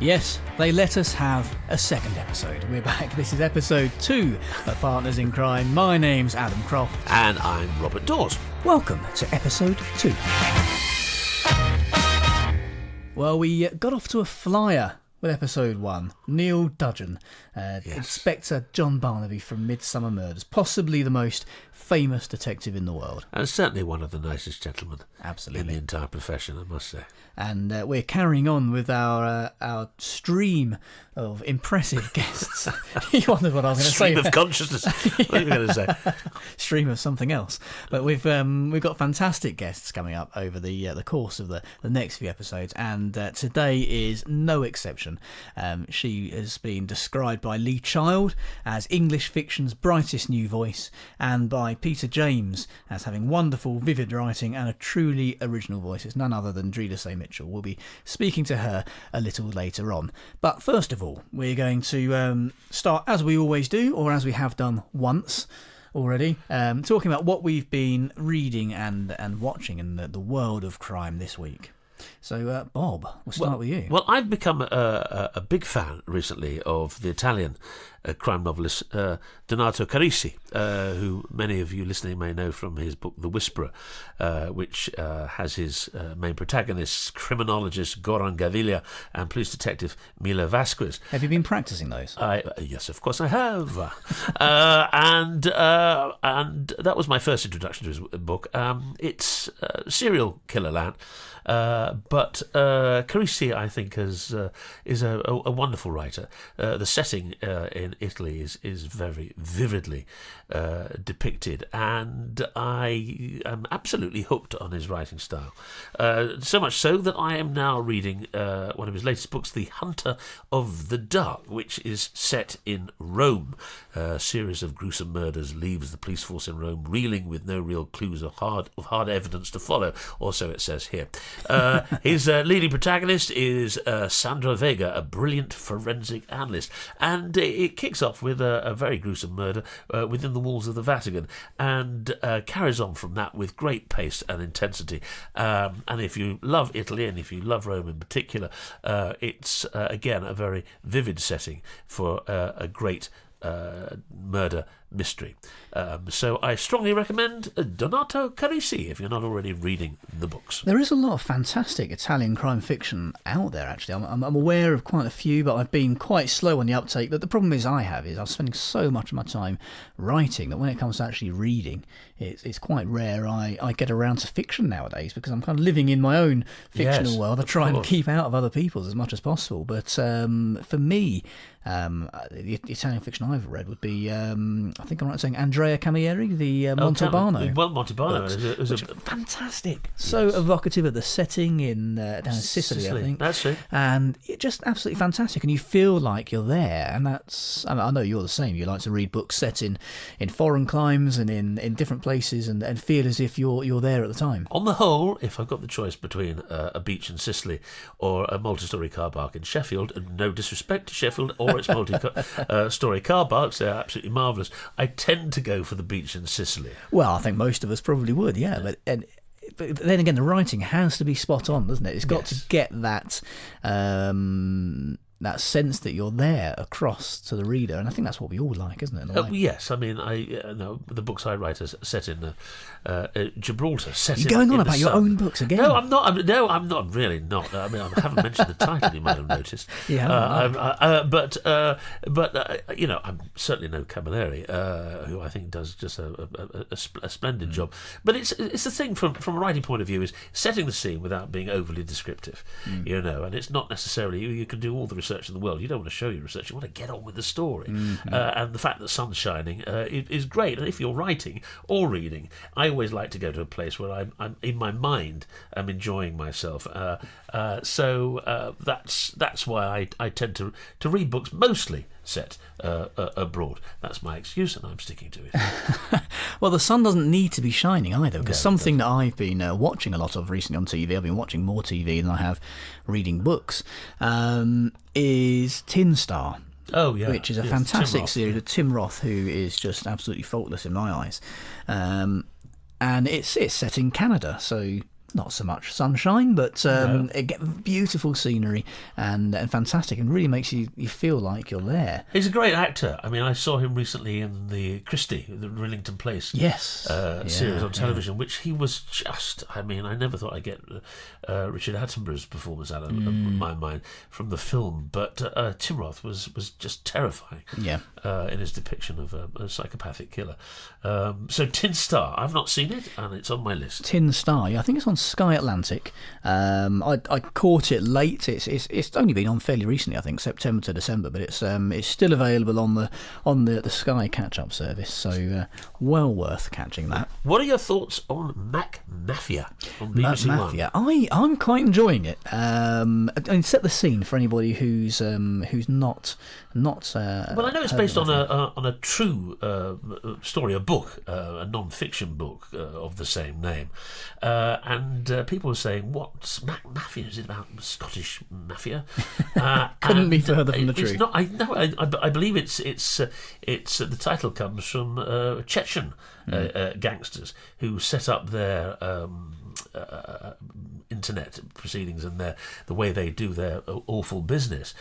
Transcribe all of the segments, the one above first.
Yes, they let us have a second episode. We're back. This is episode 2 of Partners in Crime. My name's Adam Croft. And I'm Robert Dawes. Welcome to episode 2. Well, we got off to a flyer with episode 1. Neil Dudgeon, Inspector John Barnaby from Midsummer Murders, possibly the most famous detective in the world. And certainly one of the nicest gentlemen Absolutely. in the entire profession, I must say. And we're carrying on with our stream of impressive guests. You wondered what I was going to say. Stream of consciousness. What are you going to say? Stream of something else. But we've got fantastic guests coming up over the course of the next few episodes, and today is no exception. She has been described by Lee Child as English fiction's brightest new voice, and by Peter James as having wonderful, vivid writing and a truly original voice. It's none other than Dreda Say Mitchell. We'll be speaking to her a little later on. But first of all, we're going to start, as we always do, or as we have done once already, talking about what we've been reading and watching in the world of crime this week. So, Bob, we'll start with you. Well, I've become a big fan recently of the Italian crime novelist Donato Carisi, who many of you listening may know from his book The Whisperer, which has his main protagonists, criminologist Goran Gaviglia and police detective Mila Vasquez. Have you been practising those? Yes, of course I have. And that was my first introduction to his book. It's serial killer land. But Carisi, I think, is a wonderful writer. The setting in Italy is very vividly depicted, and I am absolutely hooked on his writing style. So much so that I am now reading one of his latest books, The Hunter of the Dark, which is set in Rome. A series of gruesome murders leaves the police force in Rome reeling with no real clues of hard evidence to follow, or so it says here. His leading protagonist is Sandra Vega, a brilliant forensic analyst, and it kicks off with a very gruesome murder within the walls of the Vatican, and carries on from that with great pace and intensity. And if you love Italy, and if you love Rome in particular, it's again a very vivid setting for a great murder mystery. So I strongly recommend Donato Carisi if you're not already reading the books. There is a lot of fantastic Italian crime fiction out there, actually. I'm aware of quite a few, but I've been quite slow on the uptake. But the problem I'm spending so much of my time writing that when it comes to actually reading, it's quite rare I get around to fiction nowadays, because I'm kind of living in my own fictional world. I try and keep out of other people's as much as possible. But for me, the Italian fiction I've read would be, I think I'm right in saying, Andrea Camilleri, the Montalbano. Well, Montalbano is fantastic. So evocative of the setting in down in Sicily, I think. That's it. And it's just absolutely fantastic, and you feel like you're there. And I know you're the same. You like to read books set in foreign climes and in different places, and feel as if you're there at the time. On the whole, if I've got the choice between a beach in Sicily or a multi-storey car park in Sheffield, and no disrespect to Sheffield or its multi-storey car parks, they're absolutely marvellous, I tend to go for the beach in Sicily. Well, I think most of us probably would, yeah. But then again, the writing has to be spot on, doesn't it? It's got to get that that sense that you're there across to the reader, and I think that's what we all like, isn't it? Yes, I mean, the books I write are set in Gibraltar. You're going on about your own books again? No, I'm not. I'm not really not. I mean, I haven't mentioned the title. You might have noticed. Yeah. But I'm certainly no Camilleri, who I think does just a splendid job. But it's the thing from a writing point of view is setting the scene without being overly descriptive, and it's not necessarily you can do all the research in the world. You don't want to show your research. You want to get on with the story. And the fact that the sun's shining is great. And if you're writing or reading, I always like to go to a place where I'm in my mind, I'm enjoying myself. So that's why I tend to read books mostly set abroad. That's my excuse, and I'm sticking to it. Well, the sun doesn't need to be shining either, because something that I've been watching a lot of recently on TV, I've been watching more TV than I have reading books, is Tin Star. Oh, yeah. Which is a fantastic series of Tim Roth, who is just absolutely faultless in my eyes. And it's set in Canada, so not so much sunshine, but beautiful scenery and fantastic, and really makes you feel like you're there. He's a great actor. I mean, I saw him recently in the Christie, the Rillington Place series on television, which he was just, I mean, I never thought I'd get Richard Attenborough's performance out of my mind from the film, but Tim Roth was just terrifying in his depiction of a psychopathic killer. So Tin Star, I've not seen it, and it's on my list. Tin Star, I think it's on Sky Atlantic. I caught it late. It's only been on fairly recently, I think, September to December, but it's still available on the Sky catch-up service, so well worth catching that. What are your thoughts on Mac Mafia on BBC Mafia? I'm quite enjoying it. And set the scene for anybody who's not. Well, I know it's based on a true story, a book, a non-fiction book of the same name, and people were saying, "What's Mafia? Is it about Scottish mafia?" Couldn't be further from the truth. It's not. I believe it's the title comes from Chechen gangsters who set up their internet proceedings and the way they do their awful business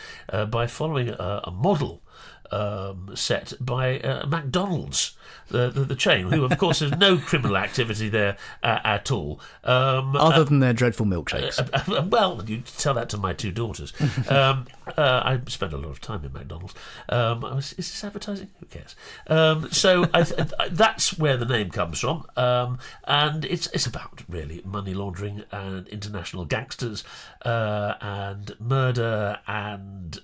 by following a model set by McDonald's, the chain, who of course has no criminal activity there at all, other than their dreadful milkshakes. Well, you tell that to my two daughters. I spend a lot of time in McDonald's. Is this advertising? Who cares? So that's where the name comes from, and it's about really money laundering and international gangsters and murder and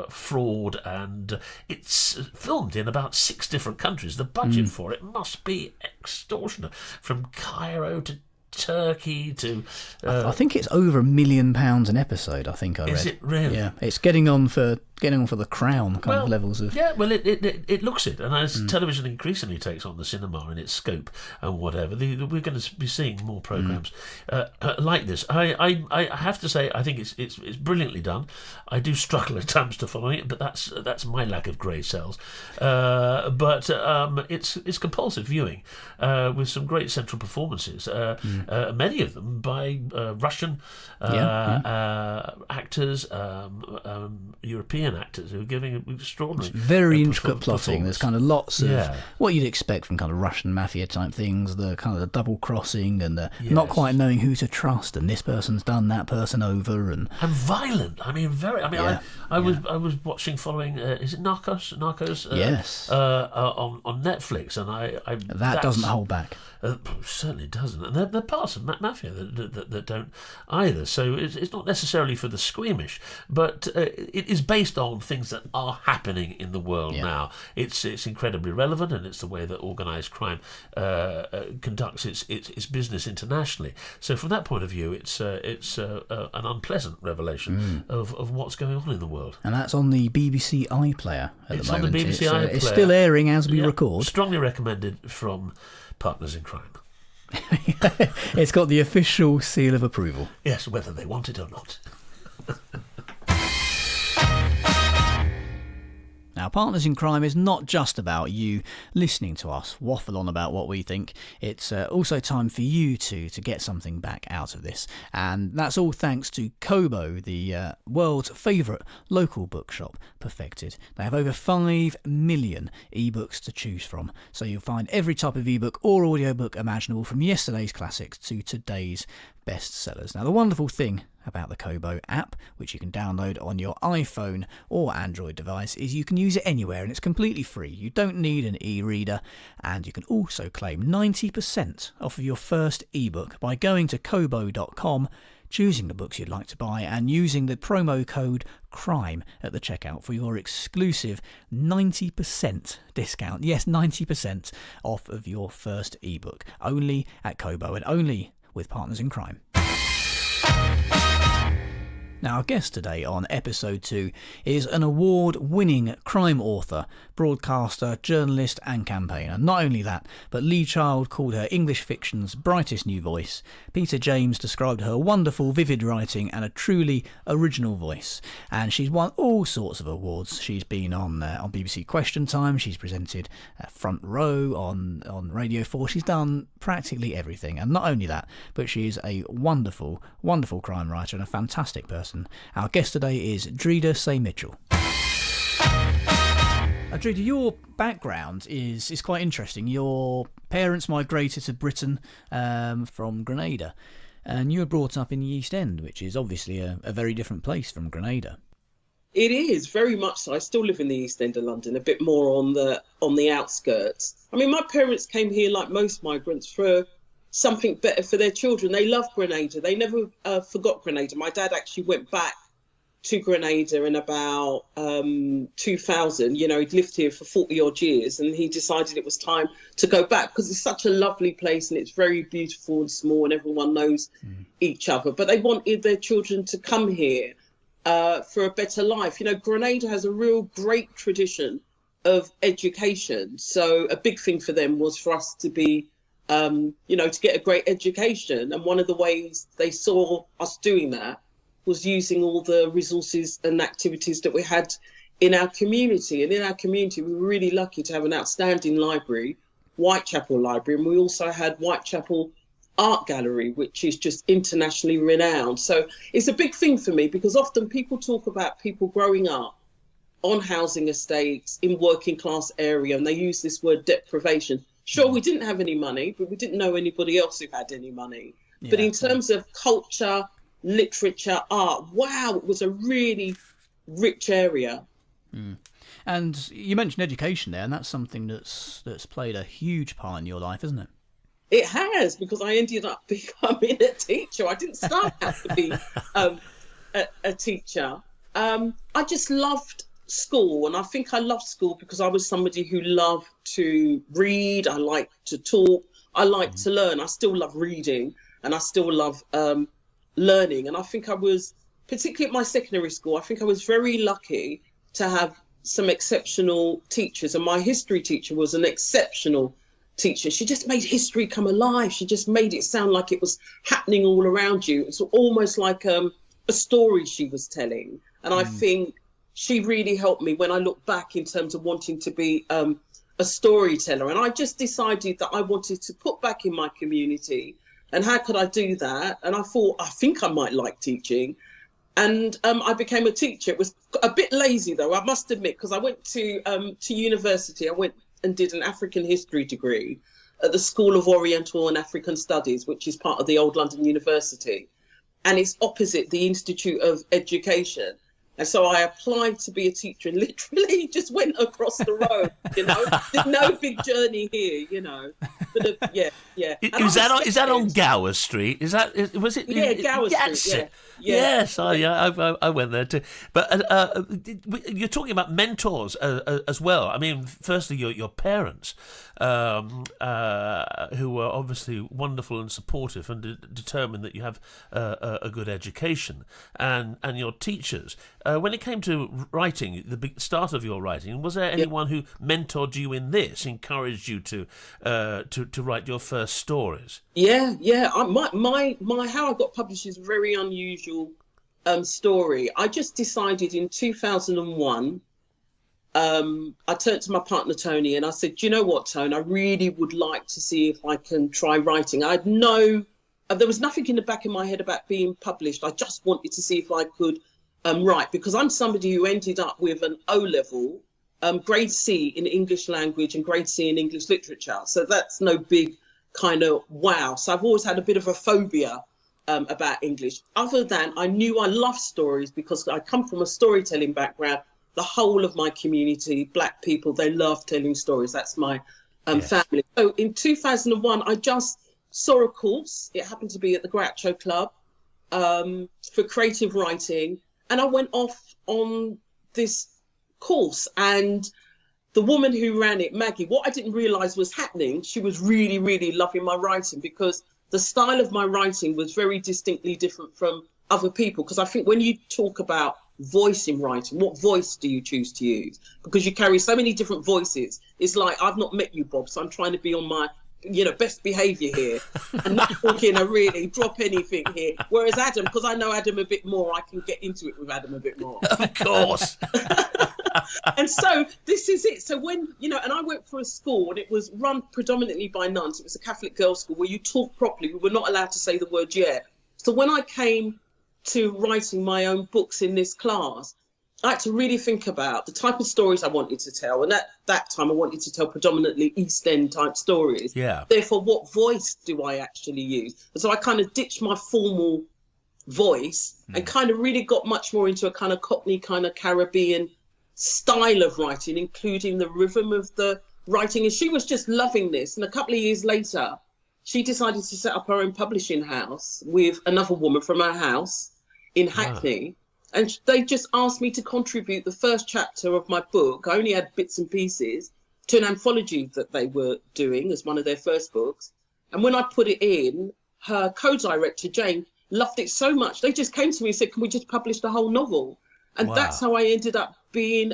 fraud, and it's filmed in about 6 different countries. The budget for it must be extortionate, from Cairo to Turkey to I think it's over £1 million an episode. I think I read. Is it really? Yeah, it's getting on for the Crown kind of levels of. Yeah, well, it looks it, and as television increasingly takes on the cinema in its scope and whatever, we're going to be seeing more programs like this. I have to say, I think it's brilliantly done. I do struggle at times to follow it, but that's my lack of grey cells. But it's compulsive viewing with some great central performances. Many of them by Russian actors, European actors who are giving extraordinary, very intricate plotting. There's kind of lots of what you'd expect from kind of Russian mafia type things. The kind of the double crossing and the not quite knowing who to trust, and this person's done that person over, and violent. I mean, very. I mean, I was watching, following. Is it Narcos? Yes. On Netflix, and that doesn't hold back. Certainly doesn't, and there are parts of Mafia that don't either. So it's not necessarily for the squeamish, but it is based on things that are happening in the world now. It's incredibly relevant, and it's the way that organised crime conducts its business internationally. So from that point of view, it's an unpleasant revelation of what's going on in the world. And that's on the BBC iPlayer at the moment. It's on the BBC iPlayer. It's still airing as we record. Strongly recommended from Partners in Crime. It's got the official seal of approval. Yes, whether they want it or not. Now, Partners in Crime is not just about you listening to us waffle on about what we think. It's also time for you to get something back out of this. And that's all thanks to Kobo, the world's favourite local bookshop, perfected. They have over 5 million ebooks to choose from. So you'll find every type of ebook or audiobook imaginable, from yesterday's classics to today's bestsellers. Now, the wonderful thing about the Kobo app, which you can download on your iPhone or Android device, is you can use it anywhere and it's completely free. You don't need an e-reader, and you can also claim 90% off of your first ebook by going to kobo.com, choosing the books you'd like to buy, and using the promo code CRIME at the checkout for your exclusive 90% discount. Yes, 90% off of your first ebook. Only at Kobo, and only with Partners in Crime. Now, our guest today on episode 2 is an award-winning crime author, broadcaster, journalist and campaigner. Not only that, but Lee Child called her English fiction's brightest new voice. Peter James described her wonderful, vivid writing and a truly original voice. And she's won all sorts of awards. She's been on BBC Question Time. She's presented Front Row on Radio 4. She's done practically everything. And not only that, but she is a wonderful, wonderful crime writer and a fantastic person. Our guest today is Dreda Say Mitchell. Dreda, your background is quite interesting. Your parents migrated to Britain from Grenada, and you were brought up in the East End, which is obviously a very different place from Grenada. It is, very much so. I still live in the East End of London, a bit more on the outskirts. I mean, my parents came here, like most migrants, for something better for their children. They love Grenada. They never forgot Grenada. My dad actually went back to Grenada in about 2000. You know, he'd lived here for 40 odd years, and he decided it was time to go back because it's such a lovely place and it's very beautiful and small and everyone knows each other. But they wanted their children to come here for a better life. You know, Grenada has a real great tradition of education. So a big thing for them was for us to be, to get a great education. And one of the ways they saw us doing that was using all the resources and activities that we had in our community. And in our community, we were really lucky to have an outstanding library, Whitechapel Library, and we also had Whitechapel Art Gallery, which is just internationally renowned. So it's a big thing for me because often people talk about people growing up on housing estates in working class area, and they use this word deprivation. Sure, we didn't have any money, but we didn't know anybody else who had any money. Yeah. But in terms of culture, literature, art, wow, it was a really rich area. And you mentioned education there, and that's something that's played a huge part in your life, isn't it? It has, because I ended up becoming a teacher. I didn't start out to be a teacher. I just loved school, and I think I loved school because I was somebody who loved to read. I liked to talk. I liked to learn. I still love reading, and I still love learning. And I think I was, particularly at my secondary school, I think I was very lucky to have some exceptional teachers. And my history teacher was an exceptional teacher. She just made history come alive. She just made it sound like it was happening all around you. It's almost like a story she was telling. And I think she really helped me when I look back in terms of wanting to be a storyteller. And I just decided that I wanted to put back in my community. And how could I do that? And I thought, I think I might like teaching. And I became a teacher. It was a bit lazy, though, I must admit, because I went to university. I went and did an African history degree at the School of Oriental and African Studies, which is part of the Old London University. And it's opposite the Institute of Education. And so I applied to be a teacher and literally just went across the road, There's no big journey here, But yeah. Is that on Gower Street? Was it? Yeah, Gower Street. Yeah. Yes, I went there too. But you're talking about mentors as well. I mean, firstly, your parents, who were obviously wonderful and supportive and determined that you have a good education, and your teachers. When it came to writing, the start of your writing, was there anyone who mentored you in this, encouraged you to write your first stories? Yeah. My how I got published is a very unusual story. I just decided in 2001. I turned to my partner Tony and I said, "Do you know what, Tony? I really would like to see if I can try writing." There was nothing in the back of my head about being published. I just wanted to see if I could write, because I'm somebody who ended up with an O-level, grade C in English language and grade C in English literature. So that's no big kind of wow. So I've always had a bit of a phobia about English. Other than I knew I loved stories because I come from a storytelling background. The whole of my community, Black people, they love telling stories. That's my family. So in 2001, I just saw a course. It happened to be at the Groucho Club for creative writing. And I went off on this course. And the woman who ran it, Maggie, what I didn't realise was happening, she was really, really loving my writing because the style of my writing was very distinctly different from other people. Because I think when you talk about voice in writing. What voice do you choose to use? Because you carry so many different voices. It's like, I've not met you, Bob, so I'm trying to be on my, best behaviour here and not talking to really drop anything here. Whereas Adam, because I know Adam a bit more, I can get into it with Adam a bit more. Of course. And so this is it. So when, and I went for a school and it was run predominantly by nuns. It was a Catholic girls' school where you talk properly. We were not allowed to say the word yeah. So when I came to writing my own books in this class, I had to really think about the type of stories I wanted to tell. And at that time, I wanted to tell predominantly East End type stories. Yeah. Therefore, what voice do I actually use? And so I kind of ditched my formal voice and kind of really got much more into a kind of Cockney, kind of Caribbean style of writing, including the rhythm of the writing. And she was just loving this. And a couple of years later, she decided to set up her own publishing house with another woman from her house in Hackney. Wow. And they just asked me to contribute the first chapter of my book. I only had bits and pieces to an anthology that they were doing as one of their first books. And when I put it in, her co-director, Jane, loved it so much. They just came to me and said, can we just publish the whole novel? And wow. That's how I ended up being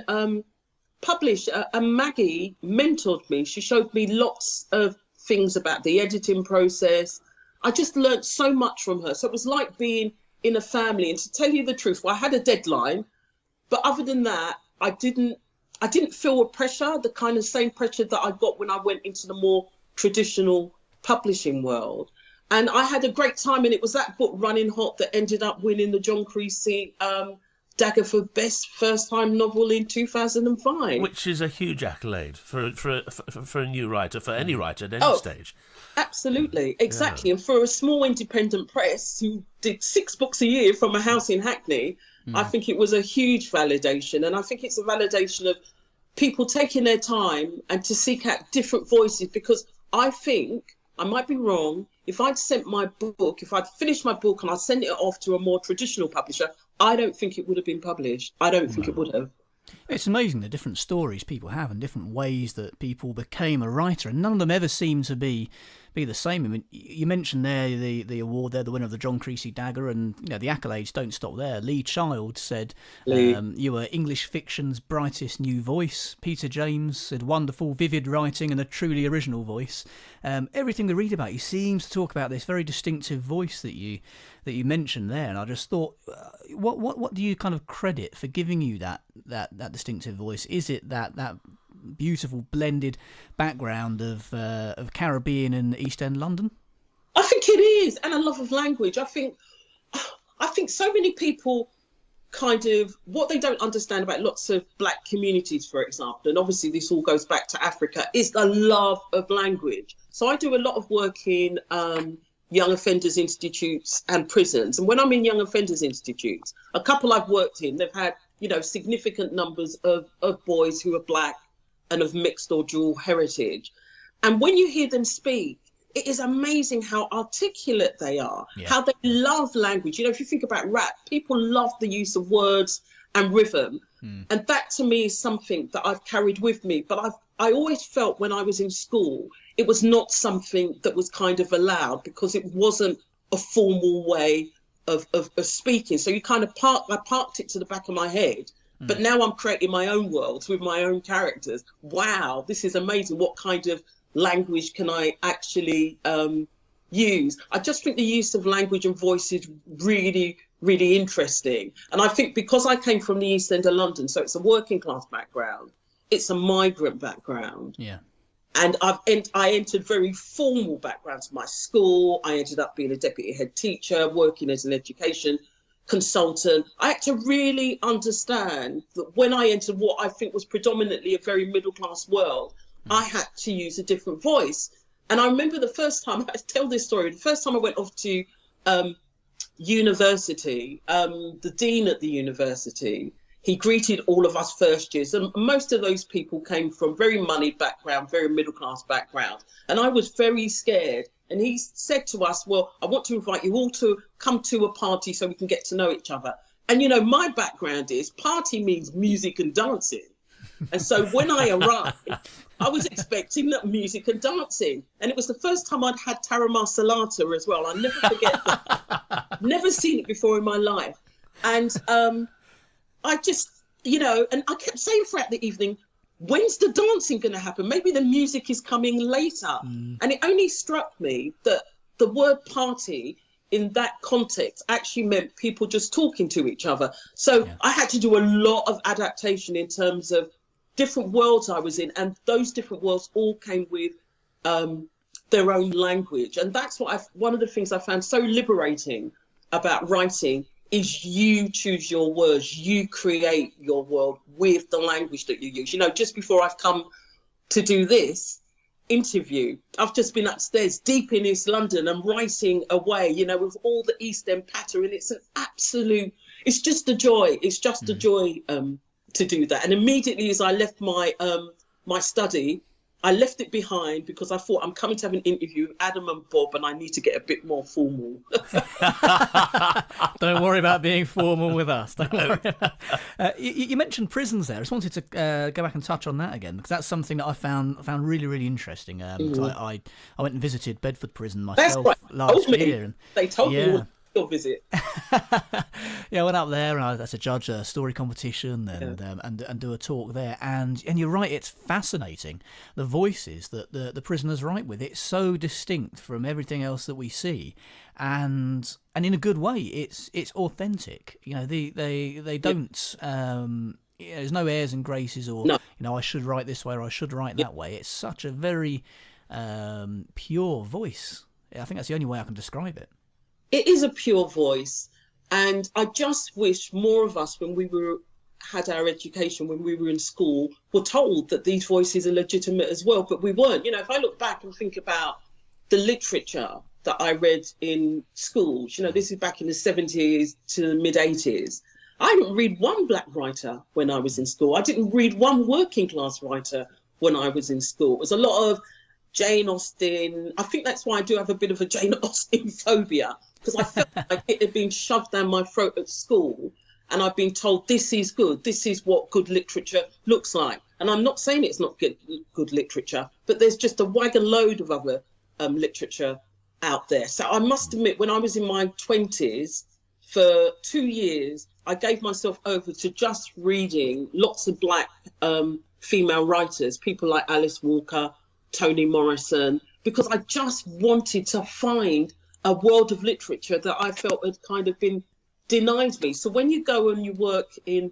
published. And Maggie mentored me. She showed me lots of things about the editing process. I just learned so much from her. So it was like being in a family. And to tell you the truth, well, I had a deadline, but other than that, I didn't feel a pressure, the kind of same pressure that I got when I went into the more traditional publishing world. And I had a great time, and it was that book, Running Hot, that ended up winning the John Creasy Dagger for Best First Time Novel in 2005. Which is a huge accolade for a new writer, for any writer at any stage. Absolutely, exactly. Yeah. And for a small independent press who did 6 books a year from a house in Hackney, I think it was a huge validation. And I think it's a validation of people taking their time and to seek out different voices, because I think, I might be wrong, if I'd sent my book, if I'd finished my book and I sent it off to a more traditional publisher, I don't think it would have been published. I don't think it would have. It's amazing the different stories people have and different ways that people became a writer, and none of them ever seem to be the same. I mean, you mentioned there the award there, the winner of the John Creasy Dagger, and the accolades don't stop there. Lee Child said you were English fiction's brightest new voice. Peter James said wonderful, vivid writing and a truly original voice. Everything we read about you seems to talk about this very distinctive voice that you mentioned there, and I just thought, what do you kind of credit for giving you that distinctive voice? Is it that beautiful blended background of Caribbean and East End London? I think it is, and a love of language. I think so many people kind of, what they don't understand about lots of black communities, for example, and obviously this all goes back to Africa, is the love of language. So I do a lot of work in young offenders institutes and prisons. And when I'm in young offenders institutes, a couple I've worked in, they've had, significant numbers of boys who are black and of mixed or dual heritage. And when you hear them speak, it is amazing how articulate they are, how they love language. If you think about rap, people love the use of words and rhythm. And that to me is something that I've carried with me. But I always felt when I was in school, it was not something that was kind of allowed, because it wasn't a formal way of speaking. So you kind of I parked it to the back of my head. But now I'm creating my own worlds with my own characters. Wow, this is amazing. What kind of language can I actually use? I just think the use of language and voice is really, really interesting. And I think because I came from the East End of London, so it's a working class background, it's a migrant background. Yeah. And I entered very formal backgrounds. My school, I ended up being a deputy head teacher, working as an education consultant. I had to really understand that when I entered what I think was predominantly a very middle class world, I had to use a different voice. And I remember the first time, I tell this story, the first time I went off to university, the dean at the university, he greeted all of us first years, and most of those people came from very moneyed background, very middle class background. And I was very scared. And he said to us, well, I want to invite you all to come to a party so we can get to know each other. And, my background is party means music and dancing. And so when I arrived, I was expecting that music and dancing. And it was the first time I'd had Tarama Salata as well. I'll never forget that. Never seen it before in my life. And I just, and I kept saying throughout the evening, when's the dancing going to happen? Maybe the music is coming later. And it only struck me that the word party in that context actually meant people just talking to each other. So I had to do a lot of adaptation in terms of different worlds I was in, and those different worlds all came with their own language. And that's one of the things I found so liberating about writing is you choose your words, you create your world with the language that you use. Just before I've come to do this interview, I've just been upstairs deep in East London and writing away, with all the East End patter, and it's just a joy. It's just a joy to do that. And immediately as I left my study, I left it behind because I thought I'm coming to have an interview with Adam and Bob and I need to get a bit more formal. Don't worry about being formal with us. Don't worry. You mentioned prisons there. I just wanted to go back and touch on that again, because that's something that I found really, really interesting. I went and visited Bedford Prison myself last year. And, they told me your visit. I went up there and I had to judge a story competition and do a talk there. And you're right, it's fascinating, the voices that the prisoners write with. It's so distinct from everything else that we see, and in a good way. It's authentic. They don't. There's no airs and graces or I should write this way or I should write that way. It's such a very pure voice. I think that's the only way I can describe it. It is a pure voice, and I just wish more of us, when we had our education, when we were in school, were told that these voices are legitimate as well, but we weren't. If I look back and think about the literature that I read in schools, this is back in the 70s to the mid-80s, I didn't read one black writer when I was in school. I didn't read one working class writer when I was in school. It was a lot of Jane Austen. I think that's why I do have a bit of a Jane Austen phobia, because I felt like it had been shoved down my throat at school and I've been told this is good, this is what good literature looks like. And I'm not saying it's not good literature, but there's just a wagon load of other literature out there. So I must admit, when I was in my 20s, for 2 years, I gave myself over to just reading lots of black female writers, people like Alice Walker, Toni Morrison, because I just wanted to find a world of literature that I felt had kind of been denied me. So when you go and you work in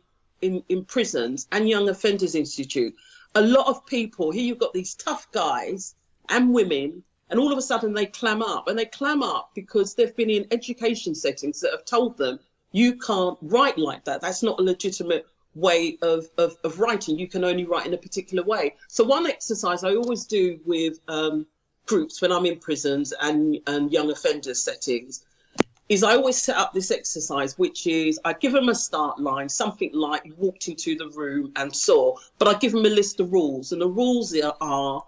prisons and Young Offenders Institute, a lot of people, here you've got these tough guys and women, and all of a sudden they clam up. And they clam up because they've been in education settings that have told them, you can't write like that. That's not a legitimate way of writing. You can only write in a particular way. So one exercise I always do with groups when I'm in prisons and young offenders settings is I always set up this exercise, which is I give them a start line, something like you walked into the room and saw, but I give them a list of rules. And the rules are,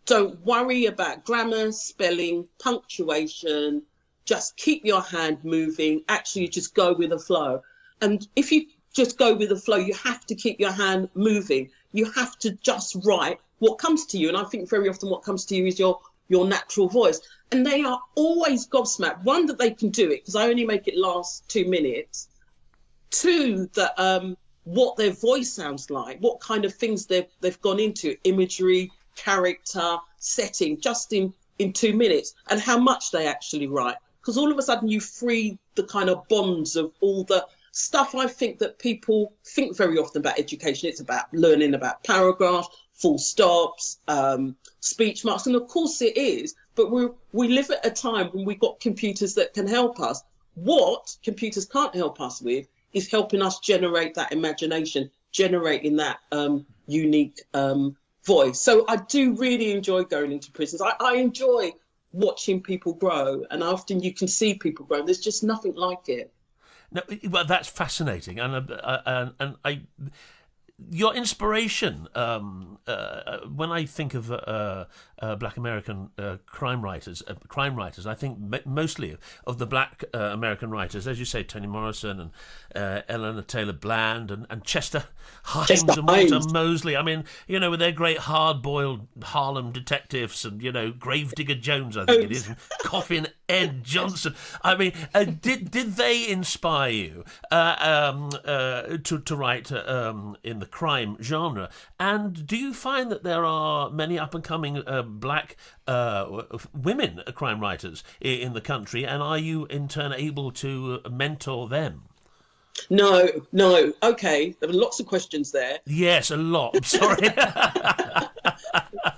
don't worry about grammar, spelling, punctuation, just keep your hand moving, actually just go with the flow. And if you just go with the flow, you have to keep your hand moving. You have to just write what comes to you. And I think very often what comes to you is your natural voice. And they are always gobsmacked. One, that they can do it, because I only make it last 2 minutes. Two, that what their voice sounds like, what kind of things they've gone into, imagery, character, setting, just in 2 minutes, and how much they actually write. Because all of a sudden you free the kind of bonds of all the stuff I think that people think very often about education. It's about learning about paragraphs, full stops, speech marks, and of course it is, but we live at a time when we've got computers that can help us. What computers can't help us with is helping us generate that imagination, generating that unique voice. So I do really enjoy going into prisons. I enjoy watching people grow, and often you can see people grow. There's just nothing like it. No, well, that's fascinating, and your inspiration. When I think of Black American crime writers. I think mostly of the Black American writers, as you say, Toni Morrison and Eleanor Taylor Bland and Chester Himes and Walter Mosley. I mean, with their great hard-boiled Harlem detectives and, Gravedigger Jones, I think it is, and Coffin Ed Johnson. I mean, did they inspire you to write in the crime genre? And do you find that there are many up-and-coming black women crime writers in the country, and are you in turn able to mentor them? No. Okay, there were lots of questions there. Yes, a lot. I'm sorry.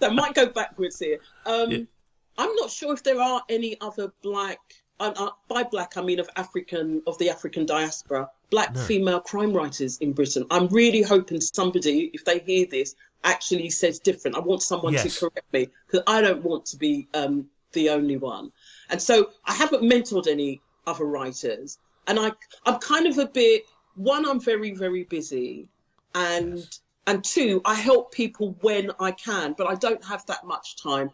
So I might go backwards here. I'm not sure if there are any other black, by black I mean of the African diaspora, black female crime writers in Britain. I'm really hoping somebody, if they hear this, actually says different. I want someone to correct me, because I don't want to be the only one. And so I haven't mentored any other writers. And I'm kind of a bit, one, I'm very, very busy. And two, I help people when I can, but I don't have that much time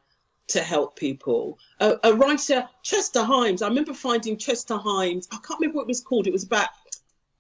to help people. A writer, Chester Himes, I remember finding Chester Himes, I can't remember what it was called. It was about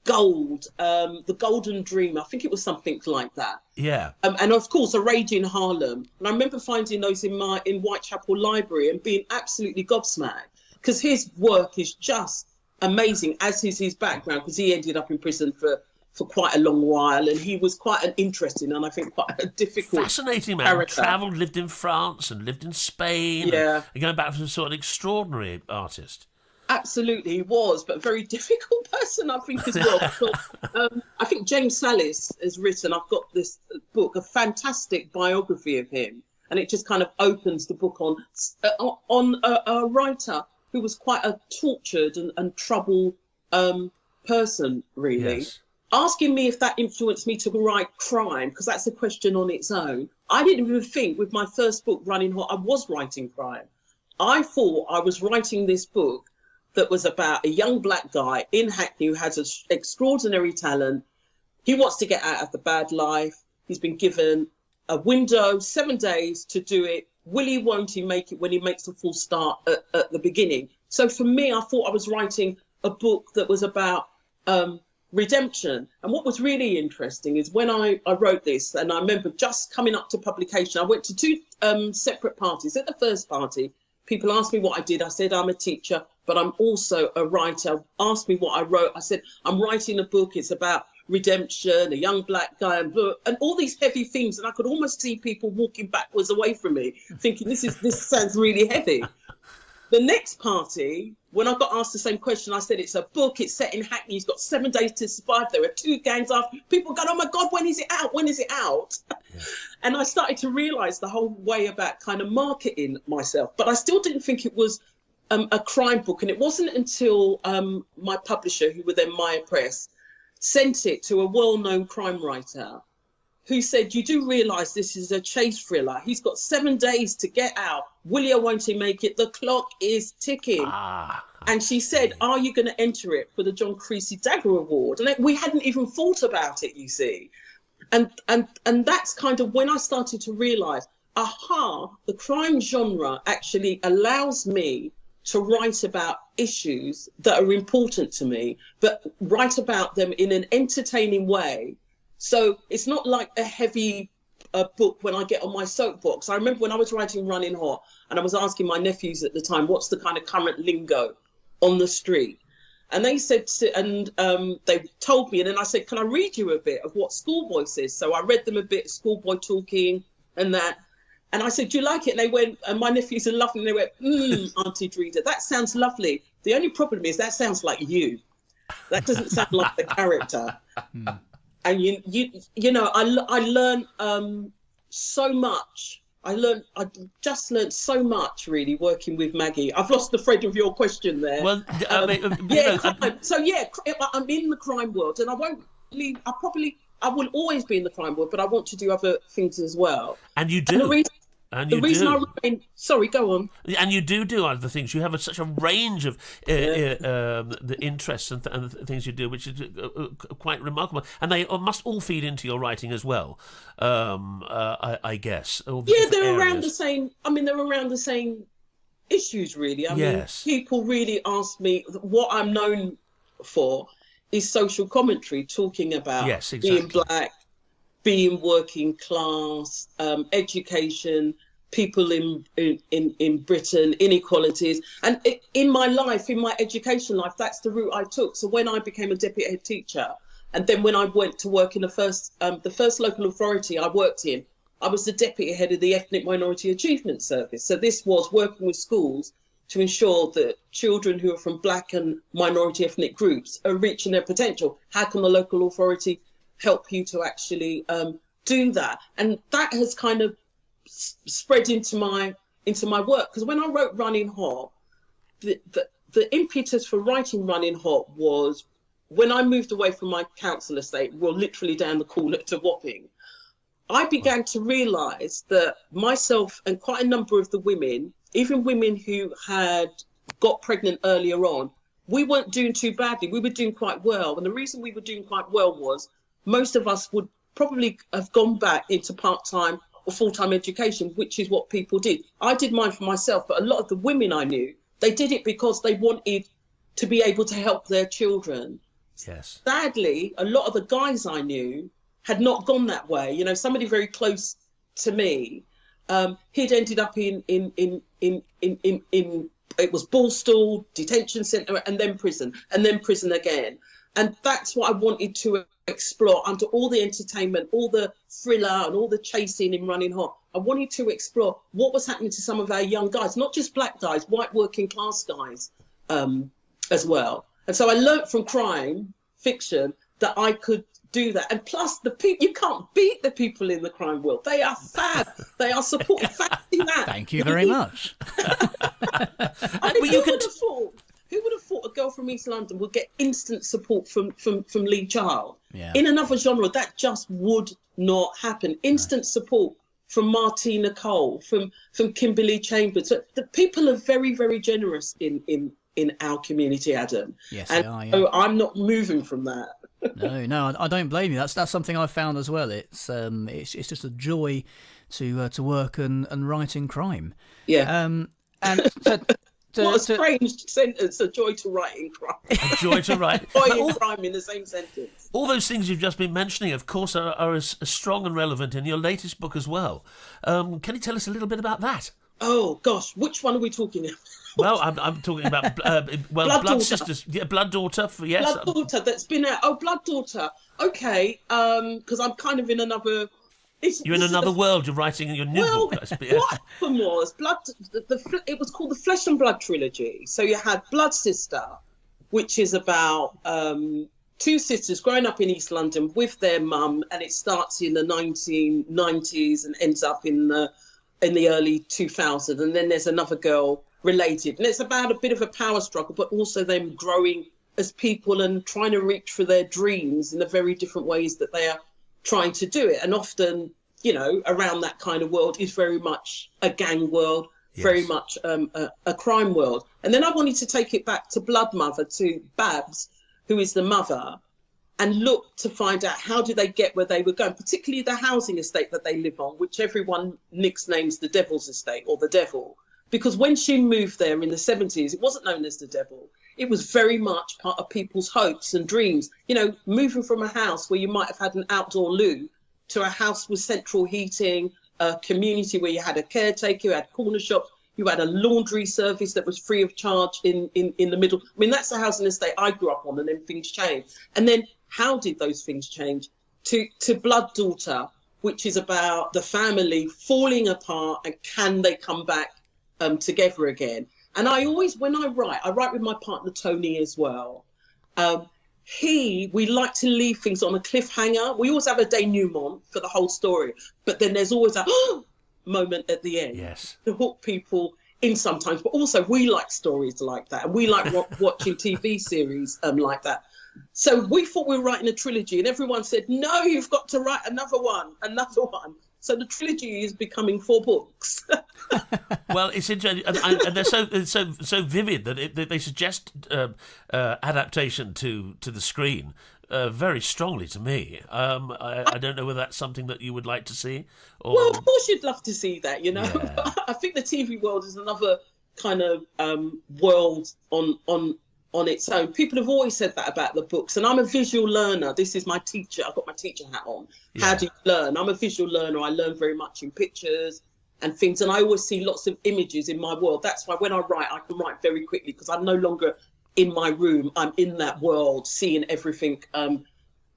gold, the Golden Dream. I think it was something like that. Yeah. And of course, A Rage in Harlem. And I remember finding those in Whitechapel Library and being absolutely gobsmacked, because his work is just amazing, as is his background, because he ended up in prison for quite a long while, and he was quite an interesting and I think quite a difficult, fascinating man. character. Travelled, lived in France and lived in Spain. Yeah. And going back to a sort of extraordinary artist. Absolutely, he was, but a very difficult person, I think, as well. Because, I think James Sallis has written, I've got this book, a fantastic biography of him, and it just kind of opens the book on a writer who was quite a tortured and troubled person, really. Yes. Asking me if that influenced me to write crime, because that's a question on its own. I didn't even think with my first book, Running Hot, I was writing crime. I thought I was writing this book that was about a young black guy in Hackney who has an extraordinary talent. He wants to get out of the bad life. He's been given a window, 7 days to do it. Will he, won't he make it when he makes a full start at the beginning? So for me, I thought I was writing a book that was about redemption. And what was really interesting is when I wrote this, and I remember just coming up to publication, I went to two separate parties. At the first party, people asked me what I did. I said, I'm a teacher, but I'm also a writer. Asked me what I wrote. I said, I'm writing a book. It's about redemption, a young black guy, and all these heavy themes. And I could almost see people walking backwards away from me, thinking this sounds really heavy. The next party, when I got asked the same question, I said, it's a book, it's set in Hackney, he's got 7 days to survive. There are 2 gangs after. People go, oh my God, when is it out? When is it out? Yeah. And I started to realise the whole way about kind of marketing myself. But I still didn't think it was a crime book. And it wasn't until my publisher, who were then Maya Press, sent it to a well-known crime writer who said, you do realise this is a chase thriller. He's got 7 days to get out. Will he or won't he make it? The clock is ticking. And she said, are you going to enter it for the John Creasy Dagger Award? And we hadn't even thought about it, you see. And that's kind of when I started to realise, the crime genre actually allows me to write about issues that are important to me, but write about them in an entertaining way. So it's not like a heavy book when I get on my soapbox. I remember when I was writing Running Hot and I was asking my nephews at the time, what's the kind of current lingo on the street? And they said, they told me, and then I said, can I read you a bit of what Schoolboy says? So I read them a bit, Schoolboy talking and that. And I said, do you like it? And they went, and my nephews are laughing, and they went, Auntie Dreda, that sounds lovely. The only problem is that sounds like you. That doesn't sound like the character. And you know, I learned so much. I just learned so much really working with Maggie. I've lost the thread of your question there. Well, I mean, I'm in the crime world, and I won't leave. I will always be in the crime world, but I want to do other things as well. And you do. And the you reason do. sorry, go on. And you do other things. You have such a range of the interests and things you do, which is quite remarkable. And they must all feed into your writing as well, I guess. All the different They're areas. around the same. I mean, they're around the same issues, really. I mean, people really ask me what I'm known for is social commentary, talking about being black, being working class, education, people in Britain, inequalities. And in my life, in my education life, that's the route I took. So when I became a deputy head teacher, and then when I went to work in the first local authority I worked in, I was the deputy head of the Ethnic Minority Achievement Service. So this was working with schools to ensure that children who are from black and minority ethnic groups are reaching their potential. How can the local authority help you to actually do that? And that has kind of spread into my work, because when I wrote Running Hot, the impetus for writing Running Hot was when I moved away from my council estate, well, literally down the corner to Wapping. I began to realise that myself and quite a number of the women, even women who had got pregnant earlier on, we weren't doing too badly. We were doing quite well. And the reason we were doing quite well was most of us would probably have gone back into part-time or full-time education, which is what people did. I did mine for myself, but a lot of the women I knew, they did it because they wanted to be able to help their children. Yes. Sadly, a lot of the guys I knew had not gone that way. You know, somebody very close to me, he'd ended up in it was Borstal, detention centre, and then prison again. And that's what I wanted to explore under all the entertainment, all the thriller and all the chasing in Running Hot. I wanted to explore what was happening to some of our young guys, not just black guys, white working class guys as well. And so I learnt from crime fiction that I could do that. And plus, you can't beat the people in the crime world. They are fab. They are supportive. Fancy that. Thank you very much. Who would have thought a girl from East London would get instant support from Lee Child? Yeah. In another genre, that just would not happen. Instant support from Martina Cole, from Kimberly Chambers. So the people are very, very generous in our community, Adam. Yes, and they are, yeah. So I'm not moving from that. No, I don't blame you. That's something I've found as well. It's just a joy to work and write in crime. Yeah. And what a strange sentence, a joy to write in crime. A joy to write. Joy in crime in the same sentence. All those things you've just been mentioning, of course, are as strong and relevant in your latest book as well. Can you tell us a little bit about that? Oh, gosh, which one are we talking about? Well, I'm talking about Blood Sisters, Blood Daughter. Yes, Blood Daughter. That's been out. Oh, Blood Daughter. Okay, because I'm kind of in another. You're in another world. You're writing your new book. What happened was it was called the Flesh and Blood trilogy. So you had Blood Sister, which is about two sisters growing up in East London with their mum, and it starts in the 1990s and ends up in the early 2000s. And then there's another girl related, and it's about a bit of a power struggle, but also them growing as people and trying to reach for their dreams in the very different ways that they are trying to do it. And often, you know, around that kind of world is very much a gang world, yes. Very much a crime world. And then I wanted to take it back to Blood Mother, to Babs, who is the mother, and look to find out how did they get where they were going, particularly the housing estate that they live on, which everyone nicknames the Devil's Estate or the Devil. Because when she moved there in the 70s, it wasn't known as the Devil. It was very much part of people's hopes and dreams. You know, moving from a house where you might have had an outdoor loo to a house with central heating, a community where you had a caretaker, you had corner shops, you had a laundry service that was free of charge in the middle. I mean, that's the housing estate I grew up on, and then things changed. And then how did those things change? To Blood Daughter, which is about the family falling apart and can they come back together again. And I always, when I write with my partner Tony as well. We like to leave things on a cliffhanger. We always have a denouement for the whole story, but then there's always a moment at the end, yes, to hook people in sometimes. But also we like stories like that, and we like watching TV series like that. So we thought we were writing a trilogy, and everyone said, no, you've got to write another one. So the trilogy is becoming 4 books. Well, it's interesting, and they're so vivid that they suggest adaptation to the screen very strongly to me. I don't know whether that's something that you would like to see. Or... Well, of course you'd love to see that, you know. Yeah. I think the TV world is another kind of world on its own. People have always said that about the books, and I'm a visual learner. This is my teacher. I've got my teacher hat on. Yeah. How do you learn? I'm a visual learner. I learn very much in pictures and things, and I always see lots of images in my world. That's why when I write, I can write very quickly because I'm no longer in my room. I'm in that world, seeing everything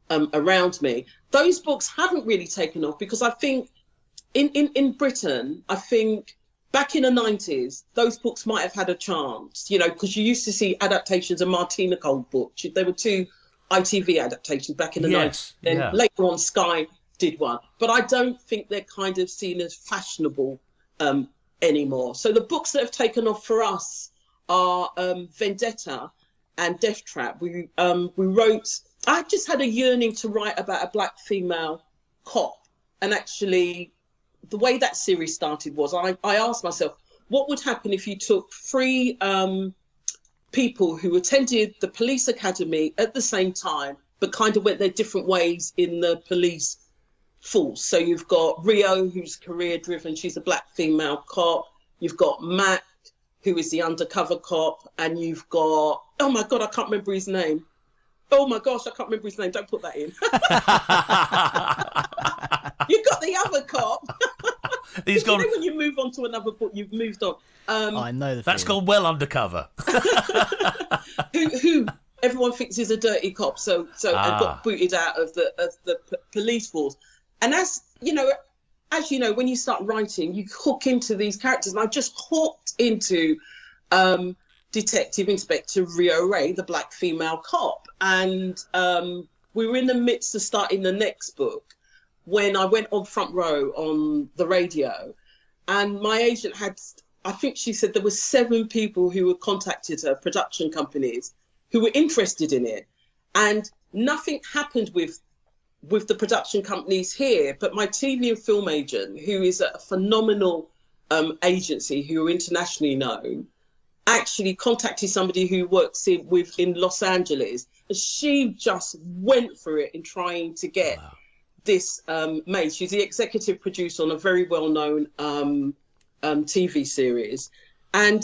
around me. Those books haven't really taken off because I think in Britain, I think back in the 90s, those books might have had a chance, you know, because you used to see adaptations of Martina Cole books. There were 2 ITV adaptations back in the 90s. Then later on, Sky did one. But I don't think they're kind of seen as fashionable anymore. So the books that have taken off for us are Vendetta and Death Trap. We wrote... I just had a yearning to write about a black female cop, and actually... the way that series started was I asked myself, what would happen if you took 3 people who attended the police academy at the same time, but kind of went their different ways in the police force? So you've got Rio, who's career driven. She's a black female cop. You've got Mac, who is the undercover cop. And you've got, oh my God, I can't remember his name. Oh my gosh, I can't remember his name. Don't put that in. You've got the other cop. He's gone. You know when you move on to another book, you've moved on. I know the That's feeling. gone well undercover. Who everyone thinks is a dirty cop, so and got booted out of the police force. And as you know, when you start writing, you hook into these characters, and I just hooked into Detective Inspector Rio Ray, the black female cop, and we were in the midst of starting the next book when I went on Front Row on the radio, and my agent had, I think she said there were 7 people who had contacted her, production companies, who were interested in it, and nothing happened with the production companies here, but my TV and film agent, who is a phenomenal agency who are internationally known, actually contacted somebody who works in Los Angeles, and she just went for it in trying to get this made. She's the executive producer on a very well-known TV series, and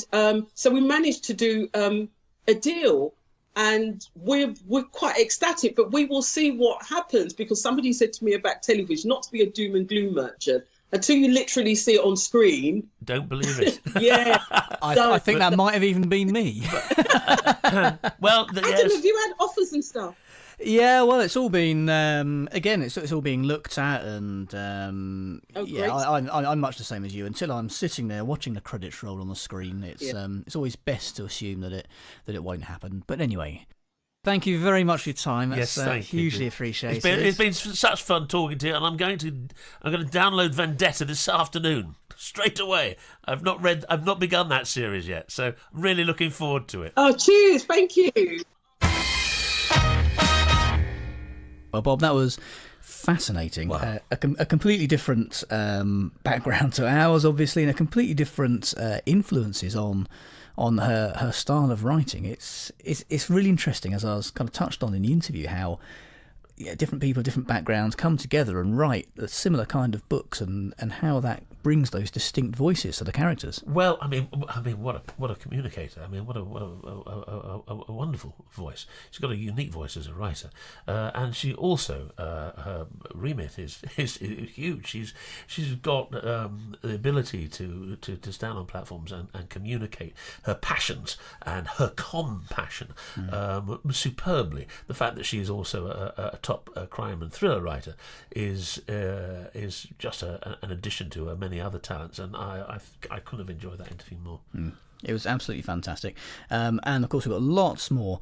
so we managed to do a deal, and we're quite ecstatic. But we will see what happens, because somebody said to me about television not to be a doom and gloom merchant until you literally see it on screen. Don't believe it. Yeah, I think that might have even been me. Well, Adam, have you had offers and stuff? Yeah, well, it's all been again. It's all being looked at, and yeah, I'm much the same as you. Until I'm sitting there watching the credits roll on the screen, it's always best to assume that it won't happen. But anyway, thank you very much for your time. That's hugely appreciated. It's been such fun talking to you, and I'm going to download Vendetta this afternoon straight away. I've not begun that series yet, so I'm really looking forward to it. Oh, cheers! Thank you. Well, Bob, that was fascinating. Wow. A completely different background to ours, obviously, and a completely different influences on her style of writing. It's really interesting, as I was kind of touched on in the interview, how different people, different backgrounds come together and write a similar kind of books, and how that brings those distinct voices to the characters. Well, I mean, what a communicator! I mean, what a wonderful voice. She's got a unique voice as a writer, and she also her remit is huge. She's got the ability to stand on platforms and communicate her passions and her compassion superbly. The fact that she is also a top crime and thriller writer is just an addition to her many other talents, and I couldn't have enjoyed that interview more. It was absolutely fantastic, and of course we've got lots more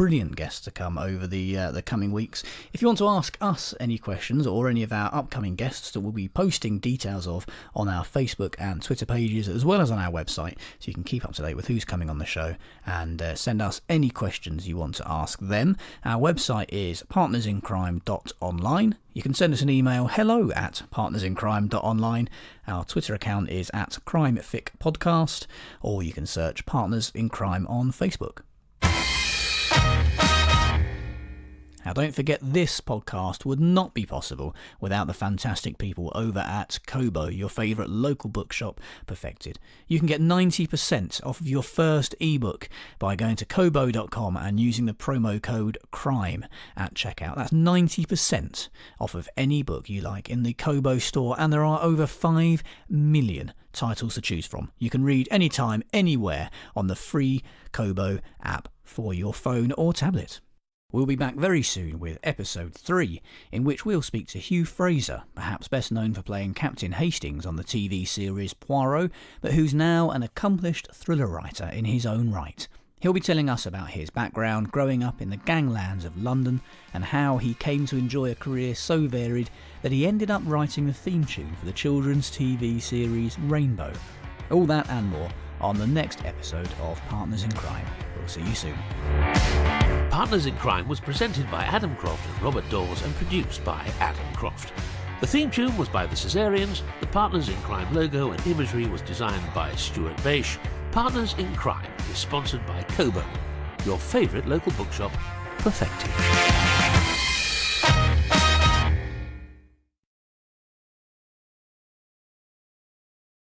brilliant guests to come over the coming weeks. If you want to ask us any questions or any of our upcoming guests that we'll be posting details of on our Facebook and Twitter pages as well as on our website, so you can keep up to date with who's coming on the show and send us any questions you want to ask them. Our website is partnersincrime.online. You can send us an email, hello@partnersincrime.online. Our Twitter account is @CrimeFicPodcast, or you can search Partners in Crime on Facebook. Now, don't forget, this podcast would not be possible without the fantastic people over at Kobo, your favourite local bookshop, Perfected. You can get 90% off of your first ebook by going to kobo.com and using the promo code CRIME at checkout. That's 90% off of any book you like in the Kobo store, and there are over 5 million titles to choose from. You can read anytime, anywhere on the free Kobo app for your phone or tablet. We'll be back very soon with episode 3, in which we'll speak to Hugh Fraser, perhaps best known for playing Captain Hastings on the TV series Poirot, but who's now an accomplished thriller writer in his own right. He'll be telling us about his background growing up in the ganglands of London and how he came to enjoy a career so varied that he ended up writing the theme tune for the children's TV series Rainbow. All that and more on the next episode of Partners in Crime. We'll see you soon. Partners in Crime was presented by Adam Croft and Robert Dawes and produced by Adam Croft. The theme tune was by the Caesareans. The Partners in Crime logo and imagery was designed by Stuart Beisch. Partners in Crime is sponsored by Kobo, your favourite local bookshop, Perfected.